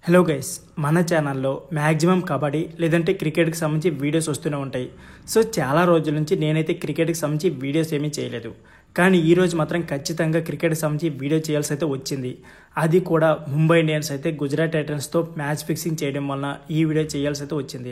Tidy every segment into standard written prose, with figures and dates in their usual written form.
Hello guys, మన ఛానల్లో maximum kabaddi లేదంటే క్రికెట్కి సంబంధించి వీడియోస్ వస్తూనే ఉంటాయి. సో చాలా రోజుల నుంచి నేనైతే క్రికెట్కి సంబంధించి వీడియోస్ ఏమీ చేయలేదు. కానీ ఈరోజు మాత్రం ఖచ్చితంగా క్రికెట్కి సంబంధించి వీడియో చేయాల్సి అయితే వచ్చింది. అది కూడా ముంబై ఇండియన్స్ అయితే గుజరాత్ టైటన్స్తో మ్యాచ్ ఫిక్సింగ్ చేయడం వలన ఈ వీడియో చేయాల్సి అయితే వచ్చింది.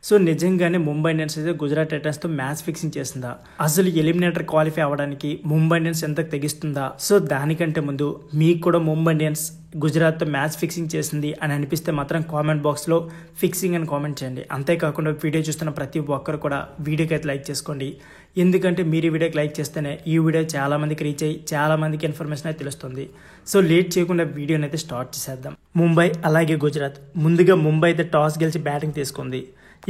సో నిజంగానే ముంబై ఇండియన్స్ అయితే గుజరాత్ టైటన్స్తో మ్యాచ్ ఫిక్సింగ్ చేస్తుందా, అసలు ఎలిమినేటర్ క్వాలిఫై అవ్వడానికి ముంబై ఇండియన్స్ ఎంత తెగిస్తుందా? సో దానికంటే ముందు మీకు కూడా ముంబై ఇండియన్స్ గుజరాత్తో మ్యాచ్ ఫిక్సింగ్ చేసింది అని అనిపిస్తే మాత్రం కామెంట్ బాక్స్లో ఫిక్సింగ్ అని కామెంట్ చేయండి. అంతేకాకుండా వీడియో చూస్తున్న ప్రతి ఒక్కరు కూడా వీడియోకి అయితే లైక్ చేసుకోండి. ఎందుకంటే మీరు ఈ వీడియోకి లైక్ చేస్తేనే ఈ వీడియో చాలా మందికి రీచ్ అయ్యి చాలా మందికి ఇన్ఫర్మేషన్ అయితే తెలుస్తుంది. సో లేట్ చేయకుండా వీడియోని అయితే స్టార్ట్ చేసేద్దాం. ముంబై అలాగే గుజరాత్. ముందుగా ముంబై అయితే టాస్ గెలిచి బ్యాటింగ్ తీసుకుంది.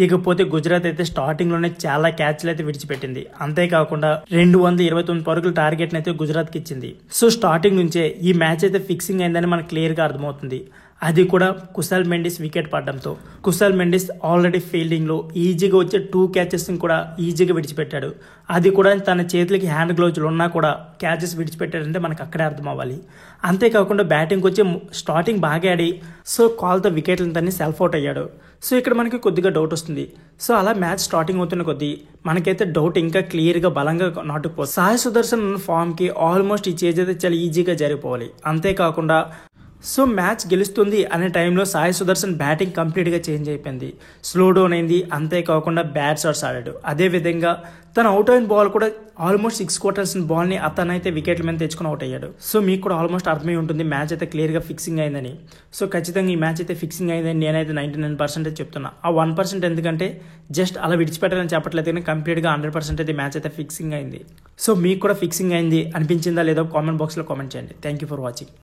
ఇకపోతే గుజరాత్ అయితే స్టార్టింగ్లోనే చాలా క్యాచ్లు అయితే విడిచిపెట్టింది. అంతేకాకుండా 229 పరుగుల టార్గెట్ని అయితే గుజరాత్కి ఇచ్చింది. సో స్టార్టింగ్ నుంచే ఈ మ్యాచ్ అయితే ఫిక్సింగ్ అయిందని మనకు క్లియర్గా అర్థమవుతుంది. అది కూడా కుశాల్ మెండిస్ వికెట్ పడడంతో. కుశాల్ మెండిస్ ఆల్రెడీ ఫీల్డింగ్లో ఈజీగా వచ్చే 2 క్యాచెస్ని కూడా ఈజీగా విడిచిపెట్టాడు. అది కూడా తన చేతులకి హ్యాండ్ గ్లౌజులు ఉన్నా కూడా క్యాచెస్ విడిచిపెట్టాడంటే మనకు అక్కడే అర్థం అవ్వాలి. అంతేకాకుండా బ్యాటింగ్ వచ్చి స్టార్టింగ్ బాగా ఆడి సో కాల్తో వికెట్లను తన్ని సెల్ఫ్ అవుట్ అయ్యాడు. సో ఇక్కడ మనకి కొద్దిగా డౌట్ వస్తుంది. సో అలా మ్యాచ్ స్టార్టింగ్ అవుతున్న కొద్దీ మనకైతే డౌట్ ఇంకా క్లియర్గా బలంగా నాటుకుపోతుంది. సాయి సుదర్శన్ ఫామ్కి ఆల్మోస్ట్ ఈ చేజ్ అయితే చాలా ఈజీగా జరిగిపోవాలి. అంతేకాకుండా సో మ్యాచ్ గెలుస్తుంది అనే టైంలో సాయి సుదర్శన్ బ్యాటింగ్ కంప్లీట్గా చేంజ్ అయిపోయింది, స్లో డౌన్ అయింది. అంతేకాకుండా బ్యాడ్ షాట్స్ ఆడాడు. అదేవిధంగా తన అవుట్ అయిన బాల్ కూడా ఆల్మోస్ట్ 6 కొట్టాల్సిన బాల్ని అతనైతే వికెట్ల మీద తెచ్చుకుని అవుట్ అయ్యాడు. సో మీకు కూడా ఆల్మోస్ట్ అర్థమై ఉంటుంది మ్యాచ్ అయితే క్లియర్గా ఫిక్సింగ్ అయిందని. సో ఖచ్చితంగా ఈ మ్యాచ్ అయితే ఫిక్సింగ్ అయిందని నేనైతే 99% చెప్తున్నా. ఆ 1% ఎందుకంటే జస్ట్ అలా విడిచిపెట్టాలని చెప్పట్లేదు, కానీ కంప్లీట్గా 100% అయితే మ్యాచ్ అయితే ఫిక్సింగ్ అయింది. సో మీకు కూడా ఫిక్సింగ్ అయింది అనిపించిందా లేదో కామెంట్ బాక్స్లో కామెంట్ చేయండి. Thank you for watching.